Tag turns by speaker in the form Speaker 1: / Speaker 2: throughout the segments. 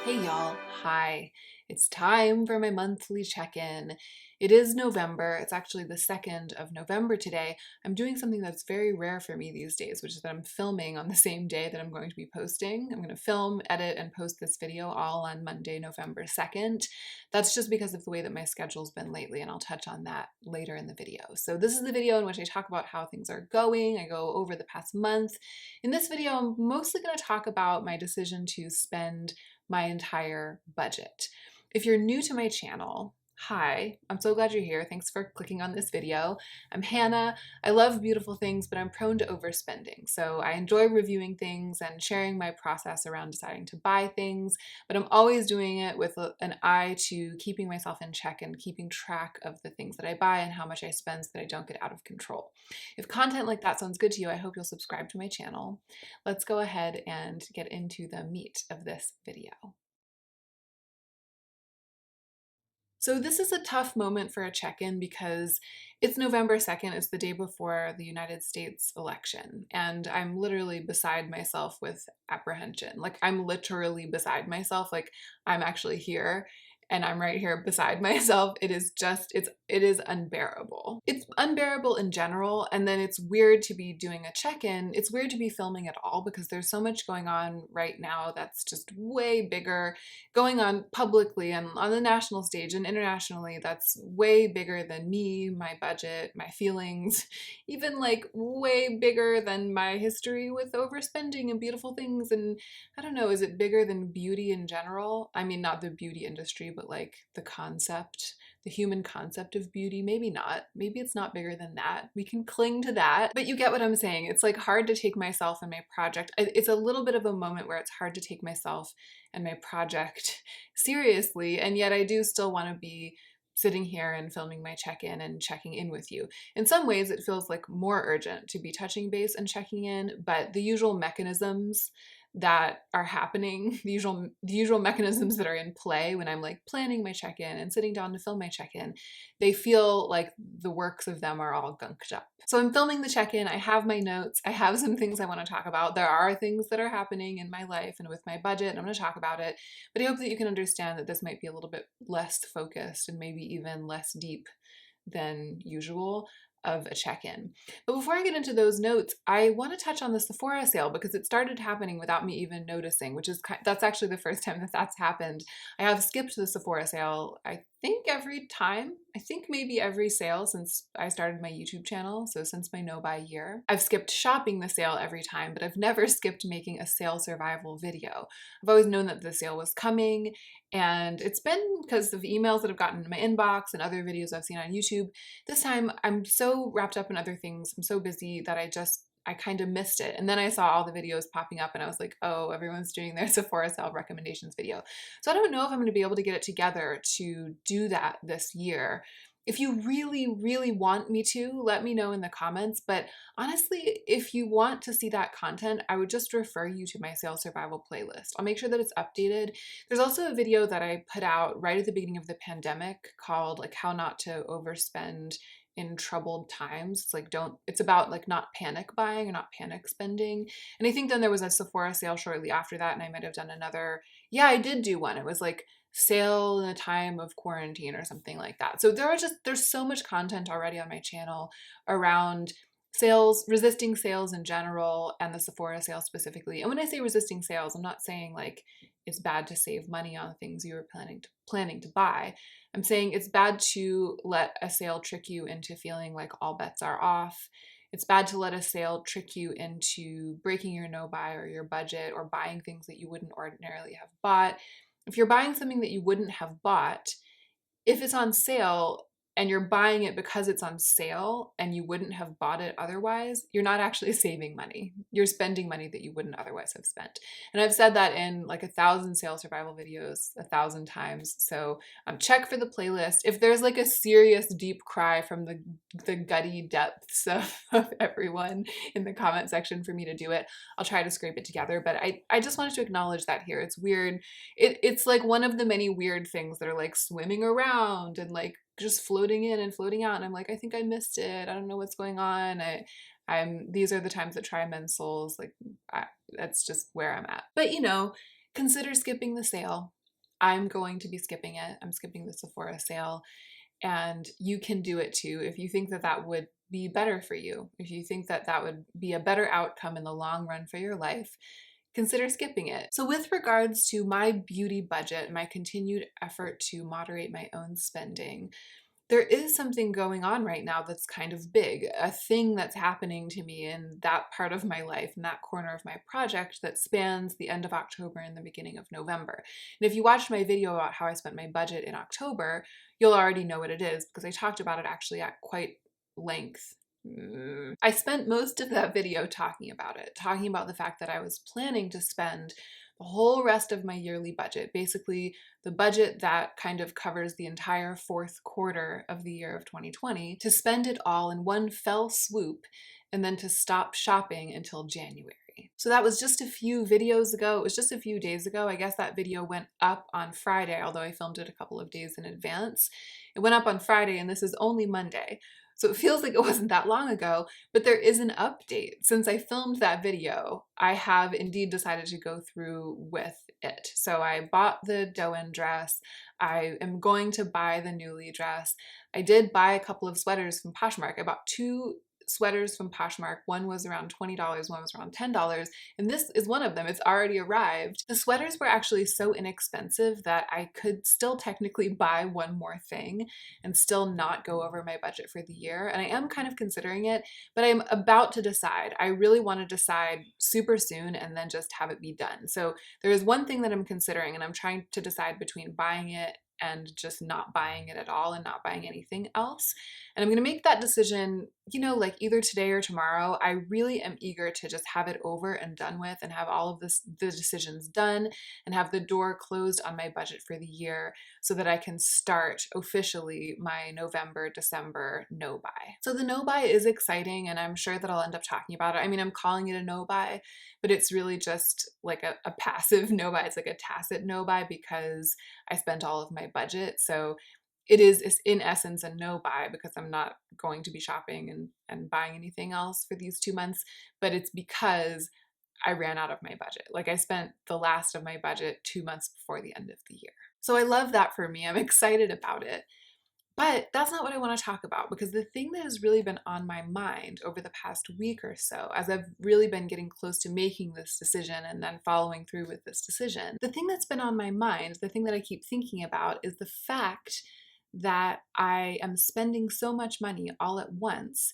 Speaker 1: Hey y'all, hi. It's time for my monthly check-in. It is November. It's actually the 2nd of November today. I'm doing something that's very rare for me these days, which is that I'm filming on the same day that I'm going to be posting. I'm going to film, edit, and post this video all on Monday, November 2nd. That's just because of the way that my schedule's been lately, and I'll touch on that later in the video. So this is the video in which I talk about how things are going. I go over the past month. In this video, I'm mostly going to talk about my decision to spend my entire budget. If you're new to my channel, hi, I'm so glad you're here. Thanks for clicking on this video. I'm Hannah. I love beautiful things, but I'm prone to overspending. So I enjoy reviewing things and sharing my process around deciding to buy things, but I'm always doing it with an eye to keeping myself in check and keeping track of the things that I buy and how much I spend so that I don't get out of control. If content like that sounds good to you, I hope you'll subscribe to my channel. Let's go ahead and get into the meat of this video. So this is a tough moment for a check-in because it's November 2nd, it's the day before the United States election, and I'm literally beside myself with apprehension. Like, I'm literally beside myself, like I'm actually here and I'm right here beside myself. It is just, it is unbearable. It's unbearable in general, and then it's weird to be doing a check-in. It's weird to be filming at all because there's so much going on right now that's just way bigger, going on publicly and on the national stage and internationally, that's way bigger than me, my budget, my feelings, even like way bigger than my history with overspending and beautiful things. And I don't know, is it bigger than beauty in general? I mean, not the beauty industry, but like the concept, the human concept of beauty. Maybe not. Maybe it's not bigger than that. We can cling to that. But you get what I'm saying. It's like hard to take myself and my project. It's a little bit of a moment where it's hard to take myself and my project seriously, and yet I do still want to be sitting here and filming my check-in and checking in with you. In some ways, it feels like more urgent to be touching base and checking in, but the usual mechanisms that are happening, the usual mechanisms that are in play when I'm like planning my check-in and sitting down to film my check-in, they feel like the works of them are all gunked up. So I'm filming the check-in, I have my notes, I have some things I want to talk about. There are things that are happening in my life and with my budget, and I'm going to talk about it, but I hope that you can understand that this might be a little bit less focused and maybe even less deep than usual of a check-in. But before I get into those notes, I want to touch on the Sephora sale because it started happening without me even noticing, which is, that's actually the first time that that's happened. I have skipped the Sephora sale, I think maybe every sale since I started my YouTube channel, so since my no-buy year. I've skipped shopping the sale every time, but I've never skipped making a sale survival video. I've always known that the sale was coming, and it's been because of emails that have gotten in my inbox and other videos I've seen on YouTube. This time, I'm so wrapped up in other things, I'm so busy that I kind of missed it. And then I saw all the videos popping up and I was like, oh, everyone's doing their Sephora sale recommendations video. So I don't know if I'm going to be able to get it together to do that this year. If you really, really want me to, let me know in the comments. But honestly, if you want to see that content, I would just refer you to my sales survival playlist. I'll make sure that it's updated. There's also a video that I put out right at the beginning of the pandemic called like how not to overspend in troubled times. It's about like not panic buying or not panic spending. And I think then there was a Sephora sale shortly after that, and I might have done another. Yeah, I did do one. It was like sale in a time of quarantine or something like that. So there's so much content already on my channel around sales, resisting sales in general, and the Sephora sale specifically. And when I say resisting sales, I'm not saying like it's bad to save money on things you were planning to buy. I'm saying it's bad to let a sale trick you into feeling like all bets are off. It's bad to let a sale trick you into breaking your no-buy or your budget or buying things that you wouldn't ordinarily have bought. If you're buying something that you wouldn't have bought, if it's on sale and you're buying it because it's on sale and you wouldn't have bought it otherwise, you're not actually saving money. You're spending money that you wouldn't otherwise have spent. And I've said that in like 1,000 sales survival videos 1,000 times. So check for the playlist. If there's like a serious deep cry from the gutty depths of everyone in the comment section for me to do it, I'll try to scrape it together. But I just wanted to acknowledge that here. It's weird. It's like one of the many weird things that are like swimming around and like just floating in and floating out, and I'm like, I think I missed it. I don't know what's going on. These are the times that try men's souls. Like, that's just where I'm at. But consider skipping the sale. I'm going to be skipping it. I'm skipping the Sephora sale. And you can do it too if you think that that would be better for you. If you think that that would be a better outcome in the long run for your life, consider skipping it. So with regards to my beauty budget, my continued effort to moderate my own spending, there is something going on right now that's kind of big, a thing that's happening to me in that part of my life, in that corner of my project that spans the end of October and the beginning of November. And if you watched my video about how I spent my budget in October, you'll already know what it is because I talked about it actually at quite length. I spent most of that video talking about it, talking about the fact that I was planning to spend the whole rest of my yearly budget, basically the budget that kind of covers the entire fourth quarter of the year of 2020, to spend it all in one fell swoop and then to stop shopping until January. So that was just a few videos ago. It was just a few days ago. I guess that video went up on Friday, although I filmed it a couple of days in advance. It went up on Friday and this is only Monday. So it feels like it wasn't that long ago, but there is an update. Since I filmed that video, I have indeed decided to go through with it. So I bought the Doen dress. I am going to buy the Nuuly dress. I did buy a couple of sweaters from Poshmark. I bought 2 sweaters from Poshmark. One was around $20, one was around $10, and this is one of them. It's already arrived. The sweaters were actually so inexpensive that I could still technically buy one more thing and still not go over my budget for the year. And I am kind of considering it, but I'm about to decide. I really want to decide super soon and then just have it be done. So there is one thing that I'm considering, and I'm trying to decide between buying it and just not buying it at all and not buying anything else. And I'm going to make that decision, you know, like either today or tomorrow. I really am eager to just have it over and done with and have all of the decisions done and have the door closed on my budget for the year so that I can start officially my November, December no buy. So the no buy is exciting and I'm sure that I'll end up talking about it. I mean, I'm calling it a no buy, but it's really just like a passive no buy. It's like a tacit no buy because I spent all of my budget. So it is in essence a no buy because I'm not going to be shopping and buying anything else for these 2 months, but it's because I ran out of my budget. Like I spent the last of my budget 2 months before the end of the year. So I love that for me. I'm excited about it. But that's not what I want to talk about because the thing that has really been on my mind over the past week or so, as I've really been getting close to making this decision and then following through with this decision, the thing that's been on my mind, the thing that I keep thinking about is the fact that I am spending so much money all at once,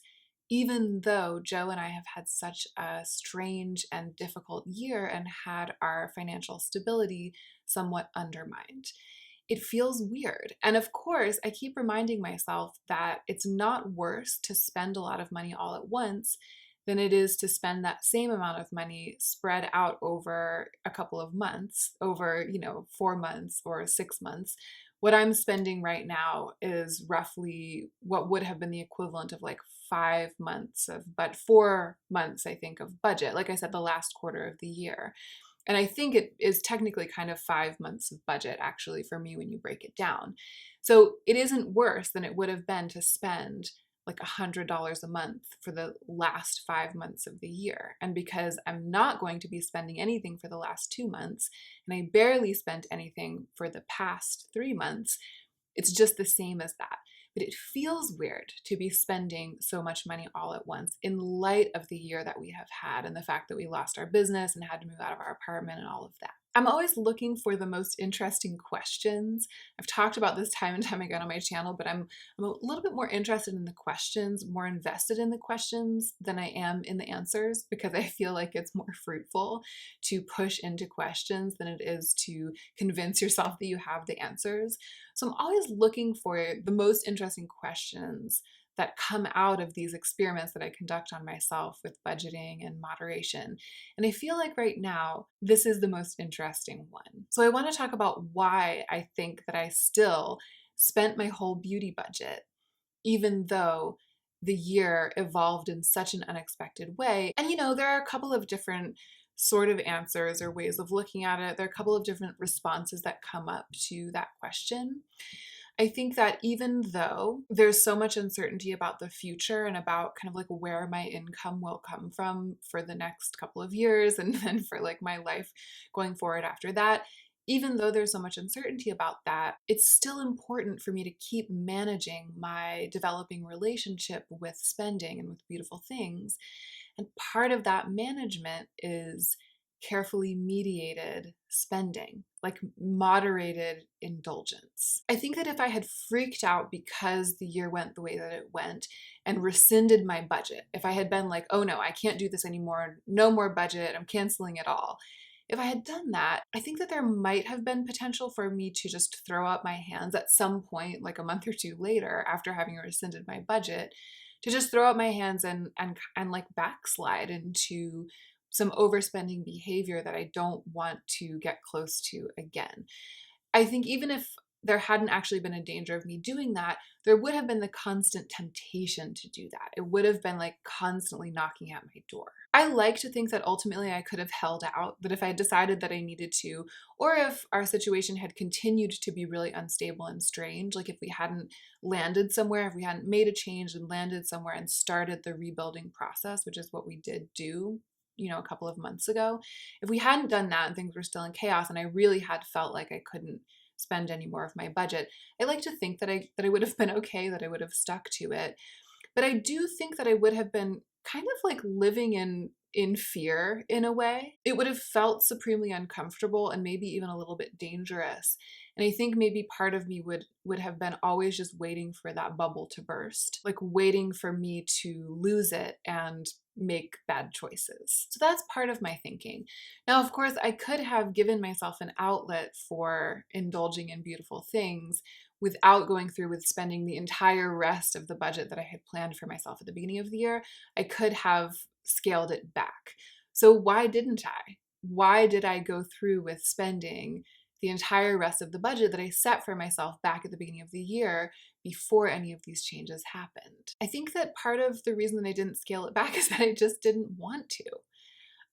Speaker 1: even though Joe and I have had such a strange and difficult year and had our financial stability somewhat undermined. It feels weird. And of course, I keep reminding myself that it's not worse to spend a lot of money all at once than it is to spend that same amount of money spread out over a couple of months, over, 4 months or 6 months. What I'm spending right now is roughly what would have been the equivalent of like 5 months but 4 months, I think, of budget. Like I said, the last quarter of the year. And I think it is technically kind of 5 months of budget actually for me when you break it down. So it isn't worse than it would have been to spend like $100 a month for the last 5 months of the year. And because I'm not going to be spending anything for the last 2 months, and I barely spent anything for the past 3 months, it's just the same as that. But it feels weird to be spending so much money all at once in light of the year that we have had and the fact that we lost our business and had to move out of our apartment and all of that. I'm always looking for the most interesting questions. I've talked about this time and time again on my channel, but I'm a little bit more interested in the questions, more invested in the questions than I am in the answers because I feel like it's more fruitful to push into questions than it is to convince yourself that you have the answers. So I'm always looking for the most interesting questions that come out of these experiments that I conduct on myself with budgeting and moderation. And I feel like right now, this is the most interesting one. So I want to talk about why I think that I still spent my whole beauty budget, even though the year evolved in such an unexpected way. And there are a couple of different sort of answers or ways of looking at it. There are a couple of different responses that come up to that question. I think that even though there's so much uncertainty about the future and about kind of like where my income will come from for the next couple of years and then for like my life going forward after that, even though there's so much uncertainty about that, it's still important for me to keep managing my developing relationship with spending and with beautiful things. And part of that management is carefully mediated spending, like moderated indulgence. I think that if I had freaked out because the year went the way that it went and rescinded my budget, if I had been like, oh no, I can't do this anymore, no more budget, I'm canceling it all. If I had done that, I think that there might have been potential for me to just throw up my hands at some point, like a month or two later, after having rescinded my budget, to just throw up my hands and like backslide into some overspending behavior that I don't want to get close to again. I think even if there hadn't actually been a danger of me doing that, there would have been the constant temptation to do that. It would have been like constantly knocking at my door. I like to think that ultimately I could have held out, that if I had decided that I needed to, or if our situation had continued to be really unstable and strange, like if we hadn't landed somewhere, if we hadn't made a change and landed somewhere and started the rebuilding process, which is what we did do, a couple of months ago, if we hadn't done that and things were still in chaos and I really had felt like I couldn't spend any more of my budget, I like to think that I would have been okay, that I would have stuck to it. But I do think that I would have been kind of like living in fear in a way. It would have felt supremely uncomfortable and maybe even a little bit dangerous. And I think maybe part of me would have been always just waiting for that bubble to burst, like waiting for me to lose it and make bad choices. So that's part of my thinking. Now, of course, I could have given myself an outlet for indulging in beautiful things without going through with spending the entire rest of the budget that I had planned for myself at the beginning of the year. I could have scaled it back. So why didn't I? Why did I go through with spending the entire rest of the budget that I set for myself back at the beginning of the year before any of these changes happened? I think that part of the reason that I didn't scale it back is that I just didn't want to.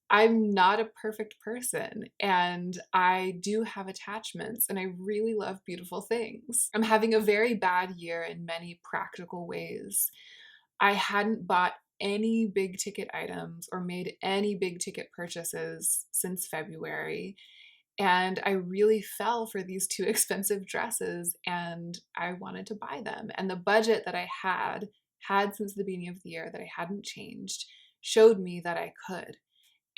Speaker 1: I'm not a perfect person and I do have attachments and I really love beautiful things. I'm having a very bad year in many practical ways. I hadn't bought any big ticket items or made any big ticket purchases since February. And I really fell for these two expensive dresses and I wanted to buy them. And the budget that I had since the beginning of the year that I hadn't changed showed me that I could.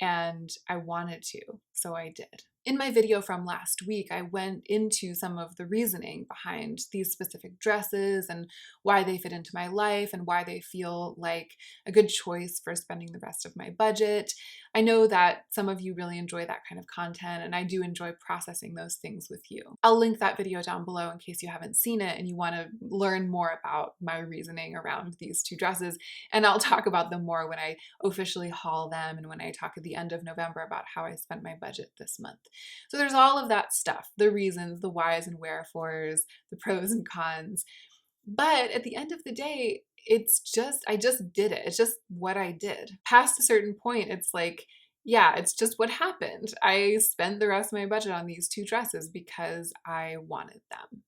Speaker 1: And I wanted to, so I did. In my video from last week, I went into some of the reasoning behind these specific dresses and why they fit into my life and why they feel like a good choice for spending the rest of my budget. I know that some of you really enjoy that kind of content, and I do enjoy processing those things with you. I'll link that video down below in case you haven't seen it and you want to learn more about my reasoning around these two dresses, and I'll talk about them more when I officially haul them and when I talk at the end of November about how I spent my budget this month. So there's all of that stuff, the reasons, the whys and wherefores, the pros and cons. But at the end of the day, I just did it. It's just what I did. Past a certain point, it's like, yeah, it's just what happened. I spent the rest of my budget on these two dresses because I wanted them.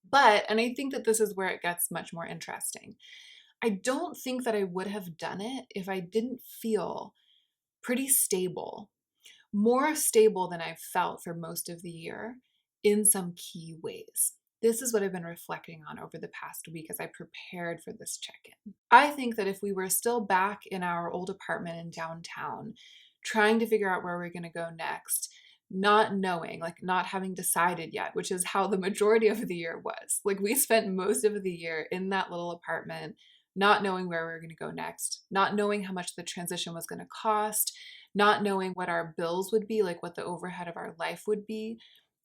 Speaker 1: And I think that this is where it gets much more interesting. I don't think that I would have done it if I didn't feel pretty stable, more stable than I've felt for most of the year in some key ways. This is what I've been reflecting on over the past week as I prepared for this check-in. I think that if we were still back in our old apartment in downtown, trying to figure out where we're going to go next, not knowing, like not having decided yet, which is how the majority of the year was. Like we spent most of the year in that little apartment, not knowing where we were going to go next, not knowing how much the transition was going to cost, not knowing what our bills would be, like what the overhead of our life would be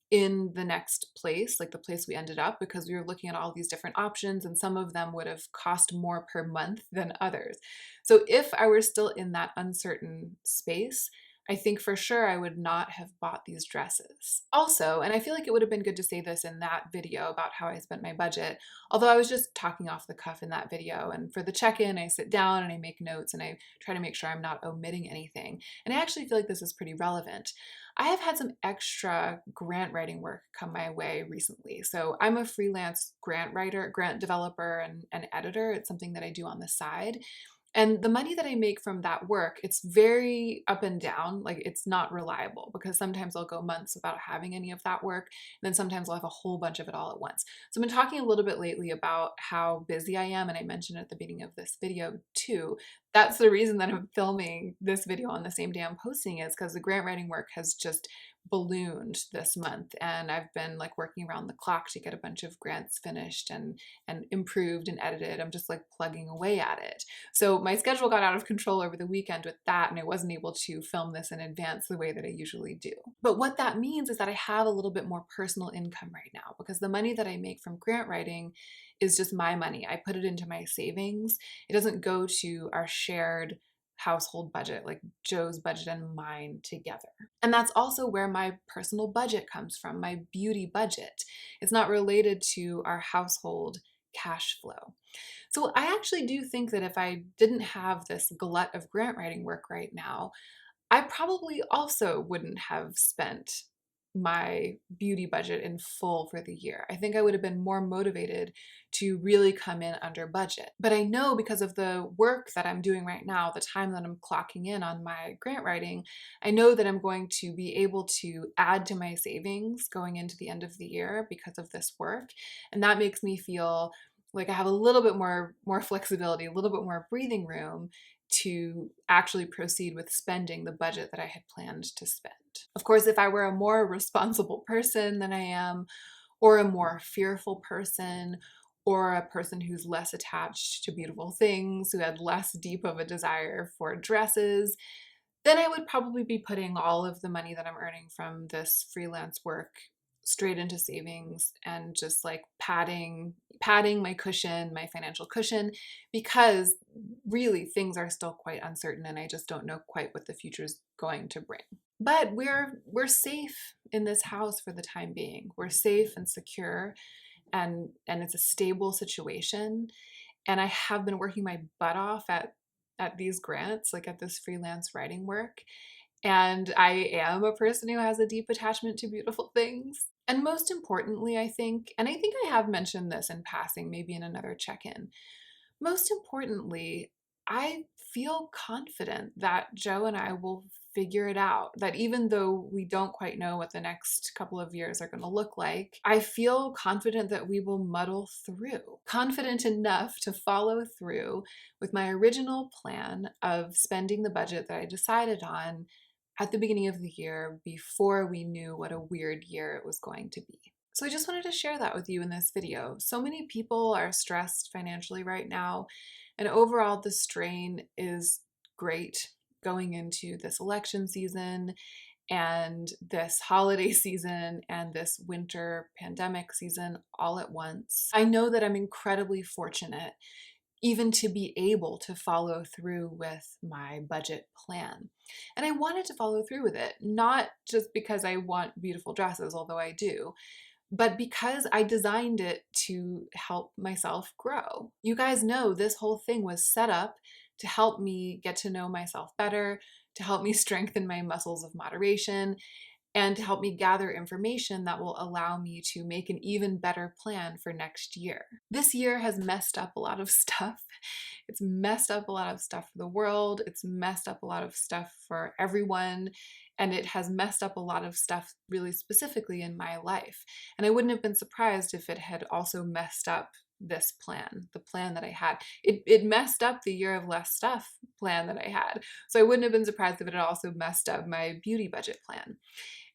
Speaker 1: in the next place, like the place we ended up, because we were looking at all these different options and some of them would have cost more per month than others. So if I were still in that uncertain space, I think for sure I would not have bought these dresses. Also, and I feel like it would have been good to say this in that video about how I spent my budget, although I was just talking off the cuff in that video, and for the check-in, I sit down and I make notes and I try to make sure I'm not omitting anything. And I actually feel like this is pretty relevant. I have had some extra grant writing work come my way recently. So I'm a freelance grant writer, grant developer, and editor. It's something that I do on the side. And the money that I make from that work, it's very up and down. Like it's not reliable because sometimes I'll go months without having any of that work. And then sometimes I'll have a whole bunch of it all at once. So I've been talking a little bit lately about how busy I am. And I mentioned at the beginning of this video too. That's the reason that I'm filming this video on the same day I'm posting is because the grant writing work has just ballooned this month. And I've been like working around the clock to get a bunch of grants finished and improved and edited. I'm just like plugging away at it. So my schedule got out of control over the weekend with that, and I wasn't able to film this in advance the way that I usually do. But what that means is that I have a little bit more personal income right now because the money that I make from grant writing is just my money. I put it into my savings. It doesn't go to our shared household budget, like Joe's budget and mine together. And that's also where my personal budget comes from, my beauty budget. It's not related to our household cash flow. So I actually do think that if I didn't have this glut of grant writing work right now, I probably also wouldn't have spent my beauty budget in full for the year. I think I would have been more motivated to really come in under budget. But I know because of the work that I'm doing right now, the time that I'm clocking in on my grant writing, I know that I'm going to be able to add to my savings going into the end of the year because of this work. And that makes me feel like I have a little bit more flexibility, a little bit more breathing room to actually proceed with spending the budget that I had planned to spend. Of course, if I were a more responsible person than I am, or a more fearful person, or a person who's less attached to beautiful things, who had less deep of a desire for dresses, then I would probably be putting all of the money that I'm earning from this freelance work straight into savings and just like padding my cushion, my financial cushion, because really things are still quite uncertain and I just don't know quite what the future is going to bring. But we're safe in this house for the time being. We're safe and secure and it's a stable situation. And I have been working my butt off at these grants, like at this freelance writing work. And I am a person who has a deep attachment to beautiful things. And most importantly, I think I have mentioned this in passing, maybe in another check-in. Most importantly, I feel confident that Joe and I will figure it out. That even though we don't quite know what the next couple of years are going to look like, I feel confident that we will muddle through. Confident enough to follow through with my original plan of spending the budget that I decided on at the beginning of the year before we knew what a weird year it was going to be. So I just wanted to share that with you in this video. So many people are stressed financially right now, and overall the strain is great going into this election season and this holiday season and this winter pandemic season all at once. I know that I'm incredibly fortunate even to be able to follow through with my budget plan. And I wanted to follow through with it, not just because I want beautiful dresses, although I do, but because I designed it to help myself grow. You guys know this whole thing was set up to help me get to know myself better, to help me strengthen my muscles of moderation, and to help me gather information that will allow me to make an even better plan for next year. This year has messed up a lot of stuff. It's messed up a lot of stuff for the world. It's messed up a lot of stuff for everyone. And it has messed up a lot of stuff really specifically in my life. And I wouldn't have been surprised if it had also messed up this plan, the plan that I had. It messed up the year of less stuff plan that I had. So I wouldn't have been surprised if it had also messed up my beauty budget plan.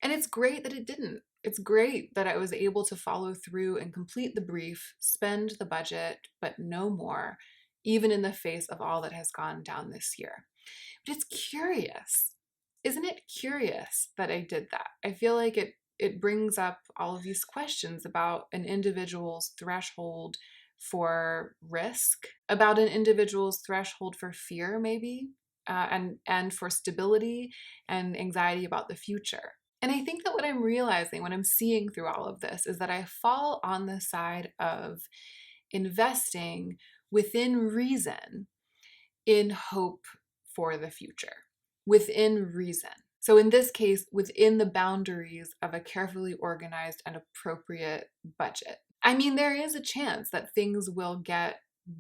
Speaker 1: And it's great that it didn't. It's great that I was able to follow through and complete the brief, spend the budget, but no more, even in the face of all that has gone down this year. But it's curious. Isn't it curious that I did that? I feel like it brings up all of these questions about an individual's threshold for risk, about an individual's threshold for fear, maybe, and for stability and anxiety about the future. And I think that what I'm realizing, what I'm seeing through all of this, is that I fall on the side of investing within reason in hope for the future, within reason. So in this case, within the boundaries of a carefully organized and appropriate budget. I mean, there is a chance that things will get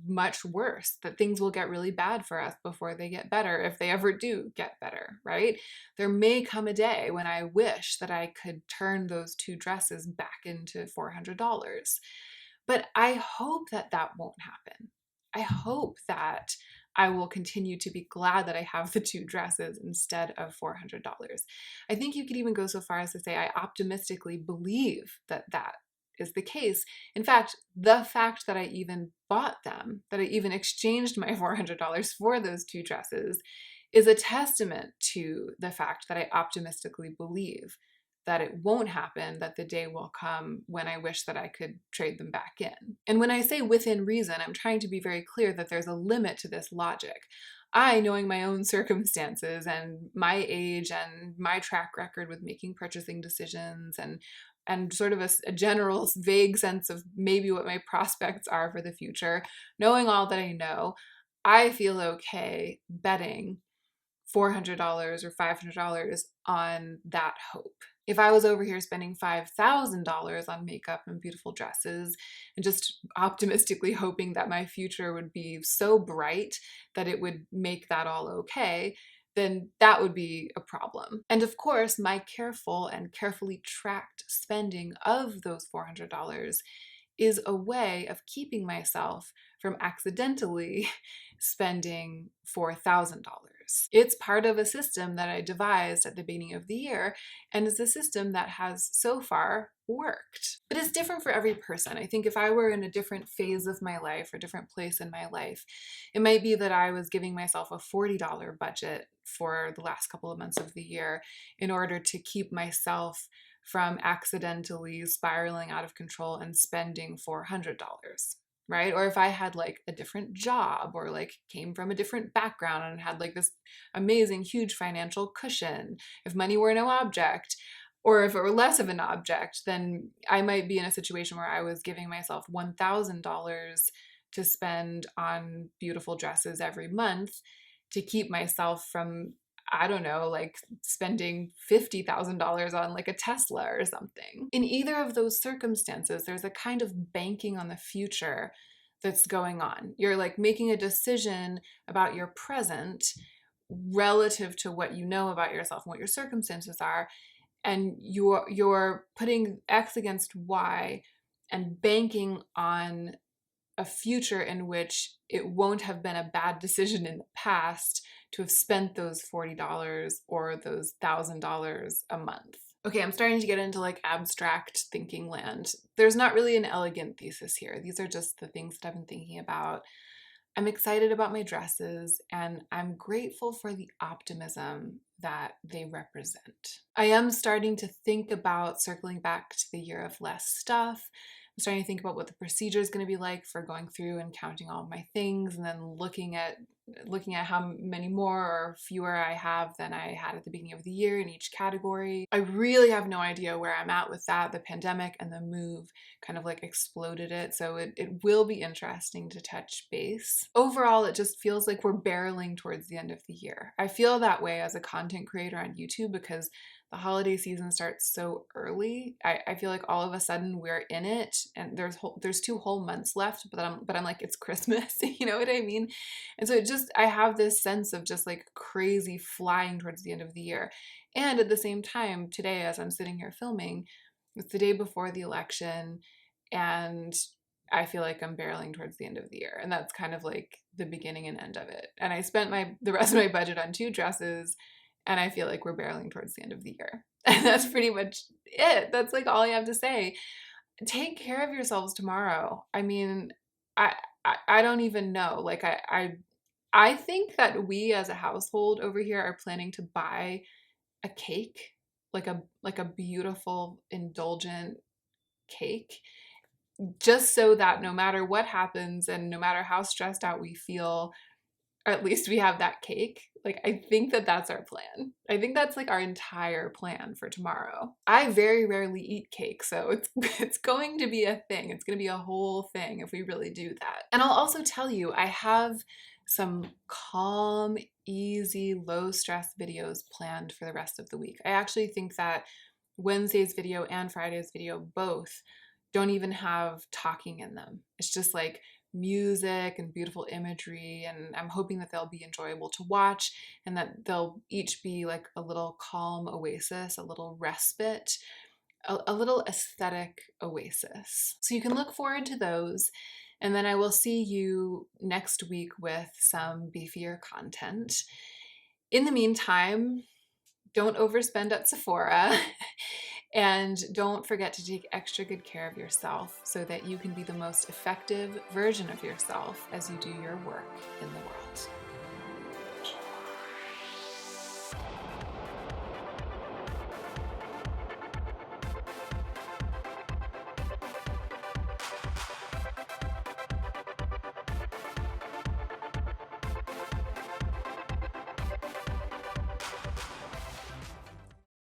Speaker 1: much worse, that things will get really bad for us before they get better, if they ever do get better, right? There may come a day when I wish that I could turn those 2 dresses back into $400. But I hope that that won't happen. I hope that I will continue to be glad that I have the 2 dresses instead of $400. I think you could even go so far as to say I optimistically believe that that is the case. In fact, the fact that I even bought them, that I even exchanged my $400 for those 2 dresses, is a testament to the fact that I optimistically believe that it won't happen, that the day will come when I wish that I could trade them back in. And when I say within reason, I'm trying to be very clear that there's a limit to this logic. I, knowing my own circumstances and my age and my track record with making purchasing decisions and sort of a general vague sense of maybe what my prospects are for the future, knowing all that I know, I feel okay betting $400 or $500 on that hope. If I was over here spending $5,000 on makeup and beautiful dresses and just optimistically hoping that my future would be so bright that it would make that all okay, then that would be a problem. And of course, my careful and carefully tracked spending of those $400 is a way of keeping myself from accidentally spending $4,000. It's part of a system that I devised at the beginning of the year, and it's a system that has so far worked. But it's different for every person. I think if I were in a different phase of my life or different place in my life, it might be that I was giving myself a $40 budget for the last couple of months of the year in order to keep myself from accidentally spiraling out of control and spending $400. Right? Or if I had like a different job or like came from a different background and had like this amazing, huge financial cushion, if money were no object, or if it were less of an object, then I might be in a situation where I was giving myself $1,000 to spend on beautiful dresses every month to keep myself from, I don't know, like spending $50,000 on like a Tesla or something. In either of those circumstances, there's a kind of banking on the future that's going on. You're like making a decision about your present relative to what you know about yourself and what your circumstances are, and you're putting X against Y and banking on a future in which it won't have been a bad decision in the past to have spent those $40 or those $1,000 a month. Okay, I'm starting to get into like abstract thinking land. There's not really an elegant thesis here. These are just the things that I've been thinking about. I'm excited about my dresses, and I'm grateful for the optimism that they represent. I am starting to think about circling back to the year of less stuff. I'm starting to think about what the procedure is going to be like for going through and counting all of my things and then looking at how many more or fewer I have than I had at the beginning of the year in each category. I really have no idea where I'm at with that. The pandemic and the move kind of like exploded it. So it will be interesting to touch base. Overall, it just feels like we're barreling towards the end of the year. I feel that way as a content creator on YouTube because the holiday season starts so early. I feel like all of a sudden we're in it, and there's 2 whole months left, but I'm like, it's Christmas, you know what I mean? And so I have this sense of just like crazy flying towards the end of the year. And at the same time, today, as I'm sitting here filming, it's the day before the election, and I feel like I'm barreling towards the end of the year. And that's kind of like the beginning and end of it. And I spent the rest of my budget on 2 dresses, and I feel like we're barreling towards the end of the year. And that's pretty much it. That's like all I have to say. Take care of yourselves tomorrow. I mean, I don't even know. Like I think that we as a household over here are planning to buy a cake, like a beautiful, indulgent cake, just so that no matter what happens and no matter how stressed out we feel, at least we have that cake. Like, I think that that's our plan. I think that's like our entire plan for tomorrow. I very rarely eat cake, so it's going to be a thing. It's going to be a whole thing if we really do that. And I'll also tell you, I have some calm, easy, low stress videos planned for the rest of the week. I actually think that Wednesday's video and Friday's video both don't even have talking in them. It's just like music and beautiful imagery, and I'm hoping that they'll be enjoyable to watch and that they'll each be like a little calm oasis, a little respite, a little aesthetic oasis. So you can look forward to those. And then I will see you next week with some beefier content. In the meantime, don't overspend at Sephora and don't forget to take extra good care of yourself so that you can be the most effective version of yourself as you do your work in the world.